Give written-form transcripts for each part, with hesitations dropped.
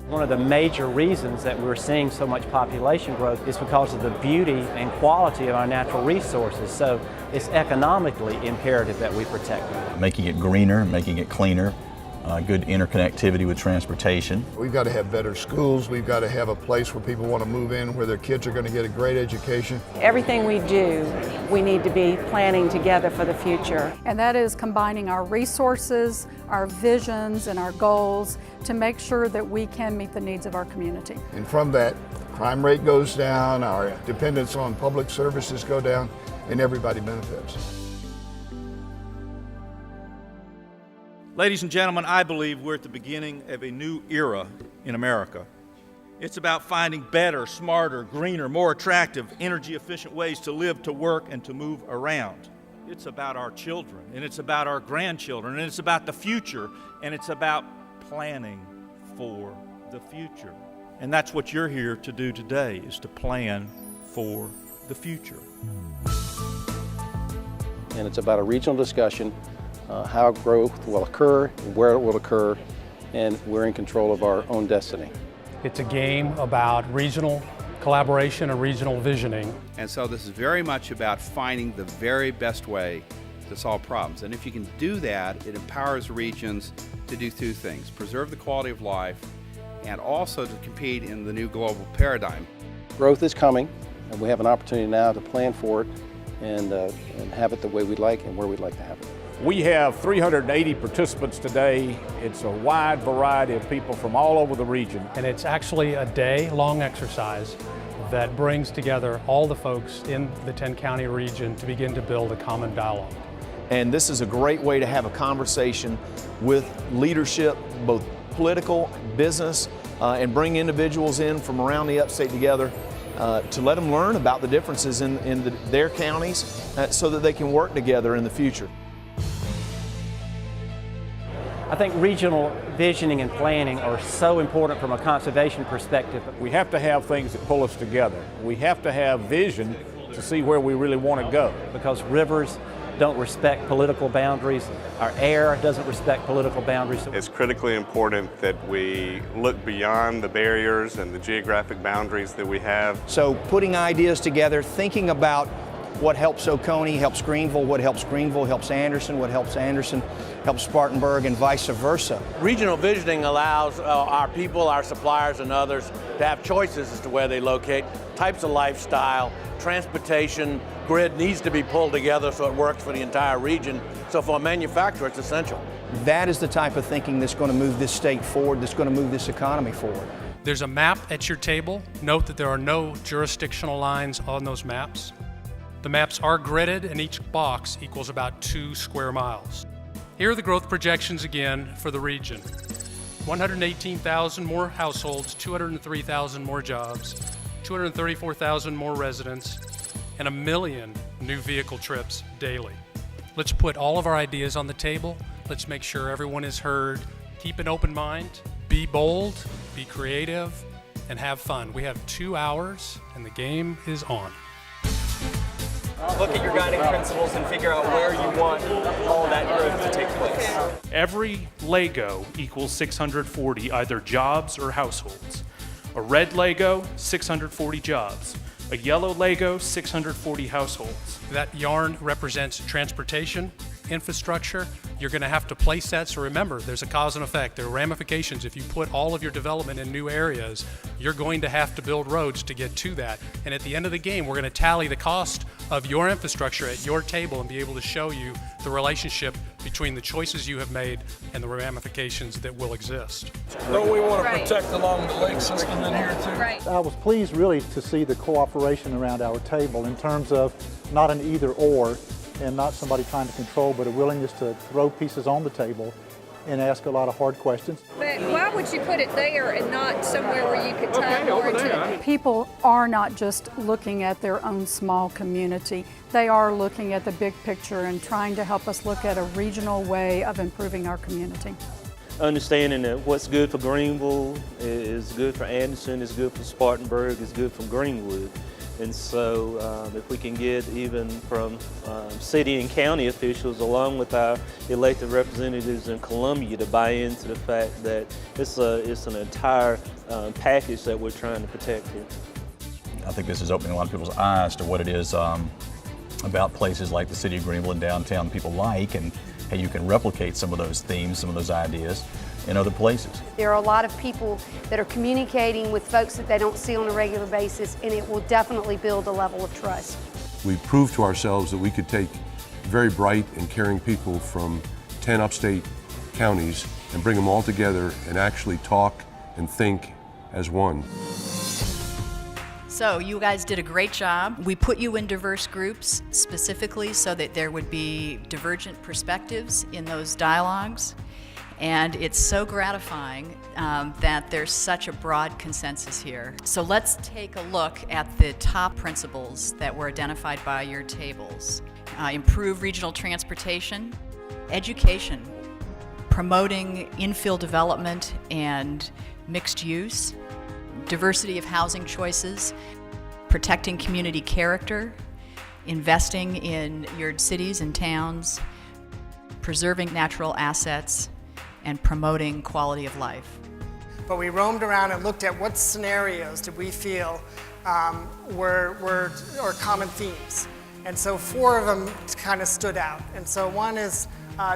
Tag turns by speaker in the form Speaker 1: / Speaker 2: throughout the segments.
Speaker 1: One of the major reasons that we're seeing so much population growth is because of the beauty and quality of our natural resources. So it's economically imperative that we protect them.
Speaker 2: Making it greener, making it cleaner, good interconnectivity with transportation.
Speaker 3: We've got to have better schools. We've got to have a place where people want to move in, where their kids are going to get a great education.
Speaker 4: Everything we do, we need to be planning together for the future.
Speaker 5: And that is combining our resources, our visions, and our goals to make sure that we can meet the needs of our community.
Speaker 3: And from that, crime rate goes down, our dependence on public services go down, and everybody benefits.
Speaker 6: Ladies and gentlemen, I believe we're at the beginning of a new era in America. It's about finding better, smarter, greener, more attractive, energy-efficient ways to live, to work, and to move around. It's about our children, and it's about our grandchildren, and it's about the future, and it's about planning for the future. And that's what you're here to do today, is to plan for the future.
Speaker 7: And it's about a regional discussion, how growth will occur, where it will occur, and we're in control of our own destiny.
Speaker 8: It's a game about regional collaboration and regional visioning.
Speaker 9: And so this is very much about finding the very best way to solve problems. And if you can do that, it empowers regions to do two things: preserve the quality of life and also to compete in the new global paradigm.
Speaker 7: Growth is coming, and we have an opportunity now to plan for it and have it the way we'd like and where we'd like to have it.
Speaker 10: We have 380 participants today. It's a wide variety of people from all over the region.
Speaker 8: And it's actually a day-long exercise that brings together all the folks in the 10-county region to begin to build a common dialogue.
Speaker 11: And this is a great way to have a conversation with leadership, both political, business, and bring individuals in from around the upstate together to let them learn about the differences in their counties so that they can work together in the future.
Speaker 1: I think regional visioning and planning are so important from a conservation perspective.
Speaker 10: We have to have things that pull us together. We have to have vision to see where we really want to go.
Speaker 1: Because rivers don't respect political boundaries. Our air doesn't respect political boundaries.
Speaker 12: It's critically important that we look beyond the barriers and the geographic boundaries that we have.
Speaker 13: So putting ideas together, thinking about what helps Oconee helps Greenville, what helps Greenville helps Anderson, what helps Anderson helps Spartanburg, and vice versa.
Speaker 14: Regional visioning allows our people, our suppliers, and others to have choices as to where they locate, types of lifestyle, transportation, grid needs to be pulled together so it works for the entire region. So for a manufacturer, it's essential.
Speaker 13: That is the type of thinking that's going to move this state forward, that's going to move this economy forward.
Speaker 8: There's a map at your table. Note that there are no jurisdictional lines on those maps. The maps are gridded, and each box equals about 2 square miles. Here are the growth projections again for the region. 118,000 more households, 203,000 more jobs, 234,000 more residents, and 1 million new vehicle trips daily. Let's put all of our ideas on the table. Let's make sure everyone is heard. Keep an open mind, be bold, be creative, and have fun. We have 2 hours, and the game is on.
Speaker 15: Look at your guiding principles and figure out where you want all of that growth to take place.
Speaker 16: Every Lego equals 640 either jobs or households. A red Lego, 640 jobs. A yellow Lego, 640 households.
Speaker 8: That yarn represents transportation, infrastructure. You're going to have to place that, so remember, there's a cause and effect. There are ramifications. If you put all of your development in new areas, you're going to have to build roads to get to that. And at the end of the game, we're going to tally the cost of your infrastructure at your table and be able to show you the relationship between the choices you have made and the ramifications that will exist.
Speaker 17: Don't we want to protect along the lake system in here too?
Speaker 18: Right. I was pleased really to see the cooperation around our table in terms of not an either or and not somebody trying to control, but a willingness to throw pieces on the table and ask a lot of hard questions.
Speaker 19: But why would you put it there and not somewhere where you could tie more to it?
Speaker 5: People are not just looking at their own small community. They are looking at the big picture and trying to help us look at a regional way of improving our community.
Speaker 20: Understanding that what's good for Greenville is good for Anderson, is good for Spartanburg, is good for Greenwood. And so if we can get even from city and county officials along with our elected representatives in Columbia to buy into the fact that it's an entire package that we're trying to protect here.
Speaker 2: I think this is opening a lot of people's eyes to what it is about places like the city of Greenville and downtown people like, and how you can replicate some of those themes, some of those ideas in other places.
Speaker 21: There are a lot of people that are communicating with folks that they don't see on a regular basis, and it will definitely build a level of trust.
Speaker 22: We proved to ourselves that we could take very bright and caring people from 10 upstate counties and bring them all together and actually talk and think as one.
Speaker 23: So you guys did a great job. We put you in diverse groups specifically so that there would be divergent perspectives in those dialogues. And it's so gratifying that there's such a broad consensus here. So let's take a look at the top principles that were identified by your tables. Improve regional transportation, education, promoting infill development and mixed use, diversity of housing choices, protecting community character, investing in your cities and towns, preserving natural assets, and promoting quality of life.
Speaker 24: But we roamed around and looked at what scenarios did we feel were common themes. And so 4 of them kind of stood out. And so one is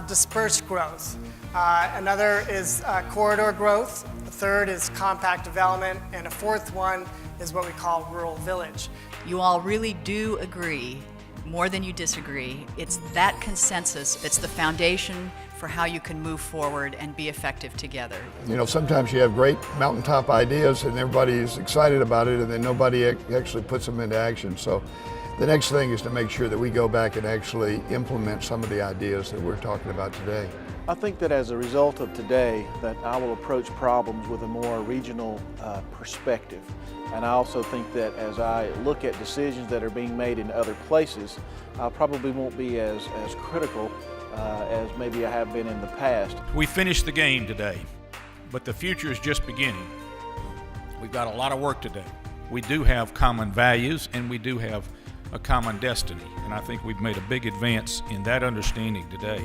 Speaker 24: dispersed growth. Another is corridor growth. The third is compact development. And a fourth one is what we call rural village.
Speaker 23: You all really do agree, more than you disagree. It's that consensus that's the foundation for how you can move forward and be effective together.
Speaker 3: You know, sometimes you have great mountaintop ideas and everybody is excited about it, and then nobody actually puts them into action. So the next thing is to make sure that we go back and actually implement some of the ideas that we're talking about today.
Speaker 7: I think that as a result of today, that I will approach problems with a more regional perspective. And I also think that as I look at decisions that are being made in other places, I probably won't be as critical as maybe I have been in the past.
Speaker 25: We finished the game today, but the future is just beginning. We've got a lot of work to do. We do have common values and we do have a common destiny, and I think we've made a big advance in that understanding today.